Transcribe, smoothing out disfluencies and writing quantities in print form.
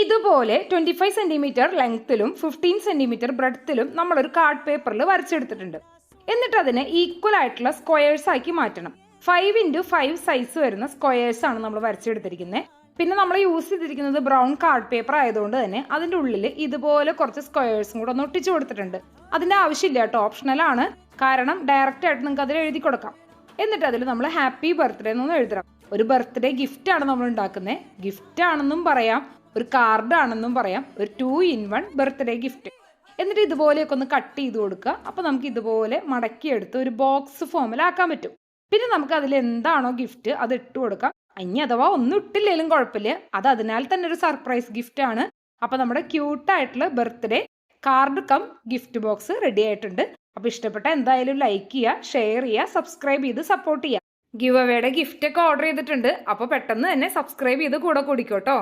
ഇതുപോലെ 25 centimetre ലെങ്ത്തിലും 15 centimetre ബ്രെഡ്ത്തിലും നമ്മളൊരു card പേപ്പറിൽ വരച്ചെടുത്തിട്ടുണ്ട്. എന്നിട്ട് അതിനെ ഈക്വൽ ആയിട്ടുള്ള സ്ക്വയേഴ്സ് ആക്കി മാറ്റണം. 5x5 സൈസ് വരുന്ന സ്ക്വയേഴ്സ് ആണ് നമ്മൾ വരച്ചെടുത്തിരിക്കുന്നത്. പിന്നെ നമ്മൾ യൂസ് ചെയ്തിരിക്കുന്നത് ബ്രൗൺ കാർഡ് പേപ്പർ ആയതുകൊണ്ട് തന്നെ അതിൻ്റെ ഉള്ളിൽ ഇതുപോലെ കുറച്ച് സ്ക്വയേഴ്സും കൂടെ ഒന്ന് ഒട്ടിച്ചു കൊടുത്തിട്ടുണ്ട്. അതിൻ്റെ ആവശ്യമില്ല കേട്ടോ, ഓപ്ഷണലാണ്. കാരണം ഡയറക്റ്റ് ആയിട്ട് നിങ്ങൾക്ക് അതിൽ എഴുതി കൊടുക്കാം. എന്നിട്ട് അതിൽ നമ്മൾ ഹാപ്പി ബർത്ത്ഡേ എന്നൊന്ന് എഴുതണം. ഒരു ബർത്ത്ഡേ ഗിഫ്റ്റ് ആണ് നമ്മൾ ഉണ്ടാക്കുന്നത്. ഗിഫ്റ്റ് ആണെന്നും പറയാം, ഒരു കാർഡ് ആണെന്നും പറയാം, ഒരു 2-in-1 ബർത്ത്ഡേ ഗിഫ്റ്റ്. എന്നിട്ട് ഇതുപോലെയൊക്കെ ഒന്ന് കട്ട് ചെയ്ത് കൊടുക്കുക. അപ്പോൾ നമുക്ക് ഇതുപോലെ മടക്കിയെടുത്ത് ഒരു ബോക്സ് ഫോമിലാക്കാൻ പറ്റും. പിന്നെ നമുക്ക് അതിൽ എന്താണോ ഗിഫ്റ്റ് അത് ഇട്ട് കൊടുക്കാം. ഇനി അഥവാ ഒന്നും ഇട്ടില്ലെങ്കിലും കുഴപ്പമില്ല, അത് അതിനാൽ തന്നെ ഒരു സർപ്രൈസ് ഗിഫ്റ്റ് ആണ്. അപ്പോൾ നമ്മുടെ ക്യൂട്ടായിട്ടുള്ള birthday card cum gift box ready ആയിട്ടുണ്ട്. അപ്പോൾ ഇഷ്ടപ്പെട്ട എന്തായാലും ലൈക്ക് ചെയ്യുക, ഷെയർ ചെയ്യുക, സബ്സ്ക്രൈബ് ചെയ്ത് സപ്പോർട്ട് ചെയ്യുക. ഗിവ് അവേയുടെ ഗിഫ്റ്റ് ഒക്കെ ഓർഡർ ചെയ്തിട്ടുണ്ട്. അപ്പോൾ പെട്ടെന്ന് തന്നെ സബ്സ്ക്രൈബ് ചെയ്ത് കൂടെ കൂടിക്കോട്ടോ.